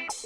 GHMC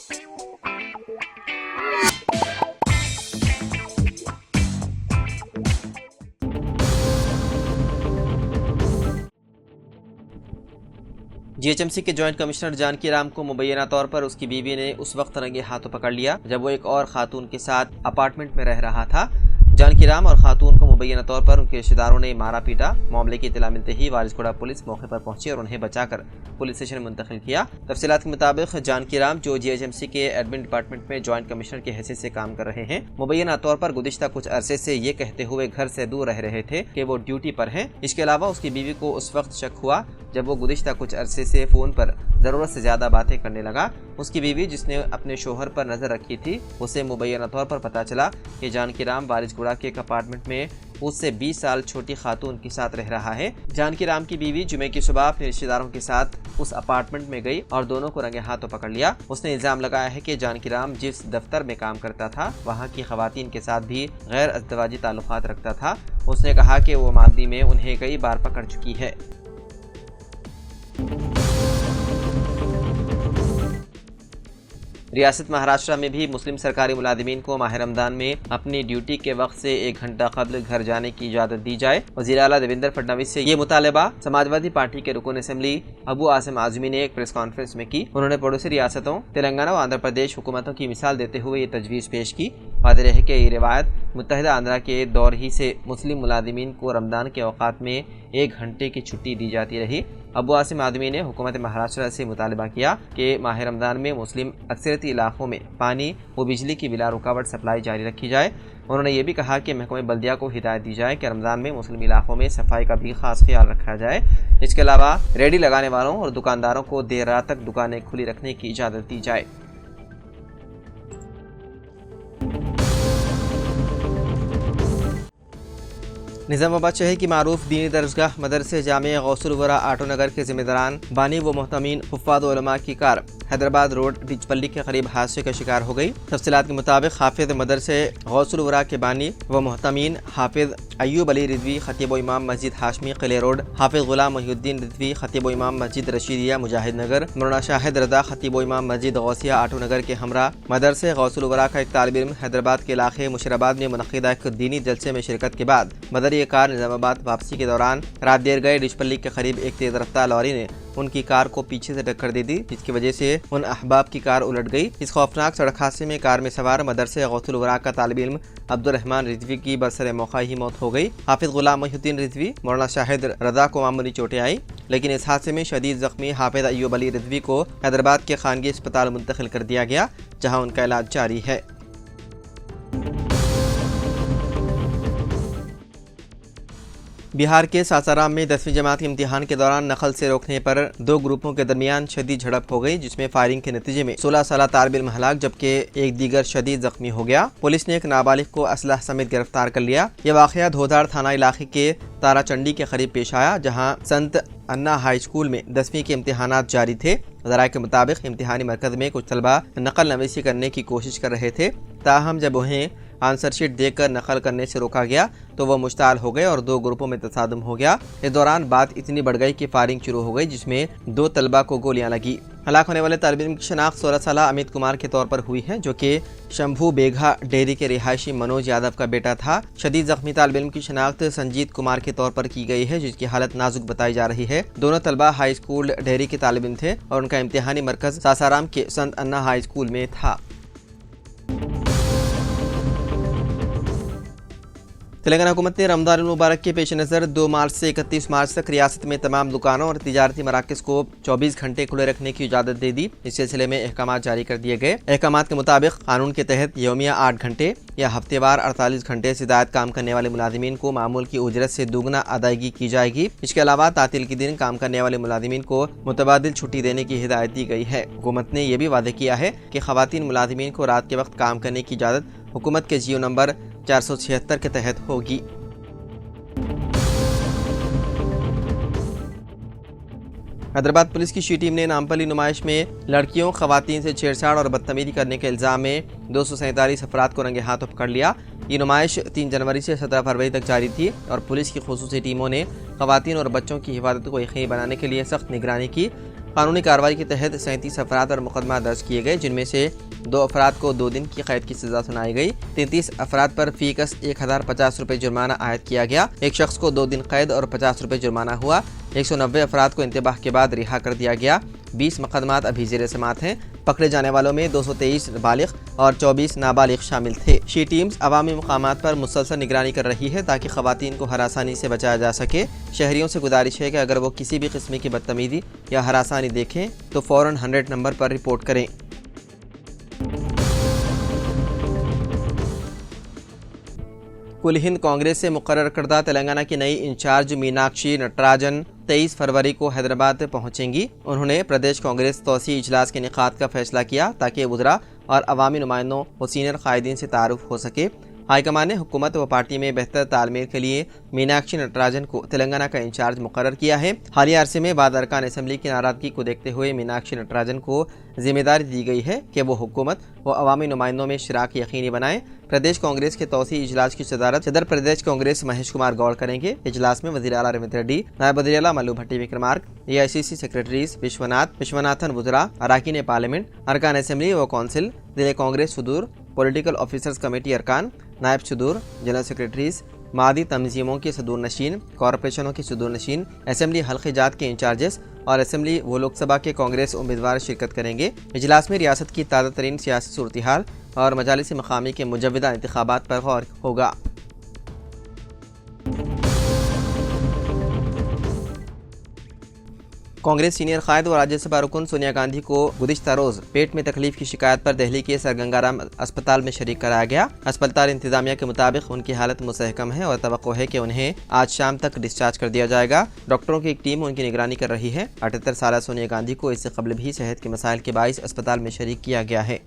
کے joint commissioner Janki Ram کو مبینہ طور پر اس کی بیوی نے اس وقت رنگے ہاتھوں پکڑ لیا جب وہ ایک اور خاتون کے ساتھ اپارٹمنٹ میں رہ رہا تھا۔ جانکی رام اور خاتون کو مبینہ طور پر ان کے رشتہ داروں نے مارا پیٹا۔ معاملے کی اطلاع ملتے ہی وارث گوڑہ پولیس موقع پر پہنچی اور انہیں بچا کر پولیس اسٹیشن منتقل کیا۔ تفصیلات کے مطابق جانکی رام جو GHMC کے ایڈمن ڈپارٹمنٹ میں جوائنٹ کمشنر کی حیثیت سے کام کر رہے ہیں، مبینہ طور پر گزشتہ کچھ عرصے سے یہ کہتے ہوئے گھر سے دور رہ رہے تھے کہ وہ ڈیوٹی پر ہیں۔ اس کے علاوہ اس کی بیوی کو اس وقت شک ہوا جب وہ گزشتہ کچھ عرصے سے فون پر ضرورت سے زیادہ باتیں کرنے لگا۔ اس کی بیوی جس نے اپنے شوہر پر نظر رکھی تھی، اسے مبینہ طور پر پتہ چلا کہ جانکی رام وارث گوڑہ کے ایک اپارٹمنٹ میں اس سے 20 سال چھوٹی خاتون کے ساتھ رہ رہا ہے۔ جانکی رام کی بیوی جمعے کی صبح اپنے رشتہ داروں کے ساتھ اس اپارٹمنٹ میں گئی اور دونوں کو رنگے ہاتھوں پکڑ لیا۔ اس نے الزام لگایا ہے کہ جانکی رام جس دفتر میں کام کرتا تھا وہاں کی خواتین کے ساتھ بھی غیر ازدواجی تعلقات رکھتا تھا۔ اس نے کہا کہ وہ ماضی میں انہیں کئی بار پکڑ چکی ہے۔ ریاست مہاراشٹر میں بھی مسلم سرکاری ملازمین کو ماہ رمضان میں اپنی ڈیوٹی کے وقت سے 1 گھنٹہ قبل گھر جانے کی اجازت دی جائے۔ وزیر اعلیٰ دیویندر فڈنویس سے یہ مطالبہ سماجوادی پارٹی کے رکن اسمبلی ابو عاصم اعظمی نے ایک پریس کانفرنس میں کی۔ انہوں نے پڑوسی ریاستوں تلنگانہ و آندھرا پردیش حکومتوں کی مثال دیتے ہوئے یہ تجویز پیش کی۔ واضح ہے کہ یہ روایت متحدہ آندھرا کے دور ہی سے مسلم ملازمین کو رمضان کے اوقات میں 1 گھنٹے کی چھٹی دی جاتی رہی۔ ابو عاصم آدمی نے حکومت مہاراشٹر سے مطالبہ کیا کہ ماہ رمضان میں مسلم اکثریتی علاقوں میں پانی و بجلی کی بلا رکاوٹ سپلائی جاری رکھی جائے۔ انہوں نے یہ بھی کہا کہ محکمہ بلدیہ کو ہدایت دی جائے کہ رمضان میں مسلم علاقوں میں صفائی کا بھی خاص خیال رکھا جائے۔ اس کے علاوہ ریڈی لگانے والوں اور دکانداروں کو دیر رات تک دکانیں کھلی رکھنے کی اجازت دی جائے۔ نظام آباد شہر کی معروف دینی درسگاہ مدرسے جامع غوث الورا آٹو نگر کے ذمہ داران بانی و محتمین حفاظ علماء کی کار حیدرآباد روڈ ڈچ پلی کے قریب حادثے کا شکار ہو گئی۔ تفصیلات کے مطابق حافظ مدرسے غوث الورا کے بانی و محتمین حافظ ایوب علی رضوی خطیب و امام مسجد ہاشمی قلعہ روڈ، حافظ غلام محی الدین رضوی خطیب و امام مسجد رشیدیہ مجاہد نگر، مولانا شاہد رضا خطیب و امام مسجد غوثیہ آٹو نگر کے ہمراہ مدرسے غوث الورا کا ایک طالب علم حیدرآباد کے علاقے مشیرآباد میں منعقدہ ایک دینی جلسے میں شرکت کے بعد مدری کار نظام آباد واپسی کے دوران رات دیر گئے ڈچ پلی کے قریب ایک تیز رفتار لوری نے ان کی کار کو پیچھے سے ٹکر دے دی، جس کی وجہ سے ان احباب کی کار الٹ گئی۔ اس خوفناک سڑک حادثے میں کار میں سوار مدرسے غوث الورا کا طالب علم عبد الرحمن رضوی کی برسر موقع ہی موت ہو گئی۔ حافظ غلام محی الدین رضوی مولانا شاہد رضا کو معمولی چوٹیں آئیں، لیکن اس حادثے میں شدید زخمی حافظ ایوب علی رضوی کو حیدرآباد کے خانگی اسپتال منتقل کر دیا گیا، جہاں ان کا علاج جاری ہے۔ بہار کے ساسارام میں 10ویں جماعت کے امتحان کے دوران نقل سے روکنے پر 2 گروپوں کے درمیان شدید جھڑپ ہو گئی، جس میں فائرنگ کے نتیجے میں 16 سالہ طالب علم ہلاک جبکہ ایک دیگر شدید زخمی ہو گیا۔ پولیس نے ایک نابالغ کو اسلحہ سمیت گرفتار کر لیا۔ یہ واقعہ دھودھار تھانہ علاقے کے تارا چنڈی کے قریب پیش آیا، جہاں سنت انا ہائی اسکول میں 10ویں کے امتحانات جاری تھے۔ ذرائع کے مطابق امتحانی مرکز میں کچھ طلبہ نقل نویسی کرنے کی کوشش کر رہے تھے، تاہم جب انہیں آنسر شیٹ دیکھ کر نقل کرنے سے روکا گیا تو وہ مشتعل ہو گئے اور 2 گروپوں میں تصادم ہو گیا۔ اس دوران بات اتنی بڑھ گئی کہ فائرنگ شروع ہو گئی، جس میں 2 طلبہ کو گولیاں لگی۔ ہلاک ہونے والے طالب علم کی شناخت 16 سالہ امیت کمار کے طور پر ہوئی ہے، جو کہ شمبھو بیگھا ڈیری کے رہائشی منوج یادو کا بیٹا تھا۔ شدید زخمی طالب علم کی شناخت سنجیت کمار کے طور پر کی گئی ہے، جس کی حالت نازک بتائی جا رہی ہے۔ دونوں طلبہ ہائی اسکول ڈیری کے طالب علم تھے اور ان کا امتحانی مرکز ساسارام کے سنت انا ہائی اسکول میں تھا۔ تلنگانہ حکومت نے رمضان المبارک کے پیش نظر 2 مارچ سے 31 مارچ تک ریاست میں تمام دکانوں اور تجارتی مراکز کو 24 گھنٹے کھلے رکھنے کی اجازت دے دی۔ اس سلسلے میں احکامات جاری کر دیے گئے۔ احکامات کے مطابق قانون کے تحت یومیہ 8 گھنٹے یا ہفتے وار 48 گھنٹے سے زائد کام کرنے والے ملازمین کو معمول کی اجرت سے دوگنا ادائیگی کی جائے گی۔ اس کے علاوہ تعطیل کے دن کام کرنے والے ملازمین کو متبادل چھٹی دینے کی ہدایت دی گئی ہے۔ حکومت نے یہ بھی واضح کیا ہے کہ خواتین ملازمین کو رات کے وقت کام کرنے کی اجازت حکومت کے جیو نمبر 476 کے تحت ہوگی۔ حیدرآباد پولیس کی شی ٹیم نے نامپلی نمائش میں لڑکیوں خواتین سے چھیڑ چھاڑ اور بدتمیزی کرنے کے الزام میں 247 افراد کو رنگے ہاتھوں پکڑ لیا۔ یہ نمائش 3 جنوری سے 17 فروری تک جاری تھی اور پولیس کی خصوصی ٹیموں نے خواتین اور بچوں کی حفاظت کو یقینی بنانے کے لیے سخت نگرانی کی۔ قانونی کارروائی کے تحت 37 افراد پر مقدمہ درج کیے گئے، جن میں سے 2 افراد کو 2 دن کی قید کی سزا سنائی گئی۔ 33 افراد پر فی کس 1050 روپے جرمانہ عائد کیا گیا۔ ایک شخص کو 2 دن قید اور 50 روپے جرمانہ ہوا۔ 190 افراد کو انتباہ کے بعد رہا کر دیا گیا۔ 20 مقدمات ابھی زیر سماعت ہیں۔ پکڑے جانے والوں میں 223 بالغ اور 24 نابالغ شامل تھے۔ شی ٹیمز عوامی مقامات پر مسلسل نگرانی کر رہی ہے تاکہ خواتین کو ہراسانی سے بچایا جا سکے۔ شہریوں سے گزارش ہے کہ اگر وہ کسی بھی قسم کی بدتمیزی یا ہراسانی دیکھیں تو فوراً 100 نمبر پر رپورٹ کریں۔ کل ہند کانگریس سے مقرر کردہ تلنگانہ کی نئی انچارج میناکشی نٹراجن 23 فروری کو حیدرآباد پہنچیں گی۔ انہوں نے پردیش کانگریس توسیعی اجلاس کے انعقاد کا فیصلہ کیا تاکہ وزراء اور عوامی نمائندوں و سینئر قائدین سے تعارف ہو سکے۔ ہائی کمان نے حکومت و پارٹی میں بہتر تال میل کے لیے میناکشی نٹراجن کو تلنگانہ کا انچارج مقرر کیا ہے۔ حالیہ عرصے میں بعض ارکان اسمبلی کی ناراضگی کو دیکھتے ہوئے میناکشی نٹراجن کو ذمہ داری دی گئی ہے کہ وہ حکومت و عوامی نمائندوں میں شراکت یقینی بنائیں۔ پردیش کانگریس کے توسیعی اجلاس کی صدارت صدر پردیش کانگریس مہیش کمار گوڑ کریں گے۔ اجلاس میں وزیر اعلیٰ ریونت ریڈی، نائب وزیر اعلیٰ ملو بھٹی وکرمارک، AICC سیکریٹریز وشوناتھن وزراء، اراکین پارلیمنٹ، ارکان اسمبلی و کونسل، ضلع کانگریس صدور، پولیٹیکل آفیسرز کمیٹی ارکان، نائب صدور، جنرل سیکریٹریز، مادی تنظیموں کے صدور نشین، کارپوریشنوں کے صدور نشین، اسمبلی حلقہ جات کے انچارجز اور اسمبلی و لوک سبھا کے کانگریس امیدوار شرکت کریں گے۔ اجلاس میں ریاست کی تازہ ترین سیاسی صورتحال اور مجالس مقامی کے مجوزہ انتخابات پر غور ہوگا۔ کانگریس سینئر قائد و راجیہ سبھا رکن سونیا گاندھی کو گزشتہ روز پیٹ میں تکلیف کی شکایت پر دہلی کے سر گنگا رام اسپتال میں شریک کرایا گیا۔ اسپتال انتظامیہ کے مطابق ان کی حالت مستحکم ہے اور توقع ہے کہ انہیں آج شام تک ڈسچارج کر دیا جائے گا۔ ڈاکٹروں کی ایک ٹیم ان کی نگرانی کر رہی ہے۔ 78 سالہ سونیا گاندھی کو اس سے قبل بھی صحت کے مسائل کے باعث اسپتال میں شریک کیا گیا ہے۔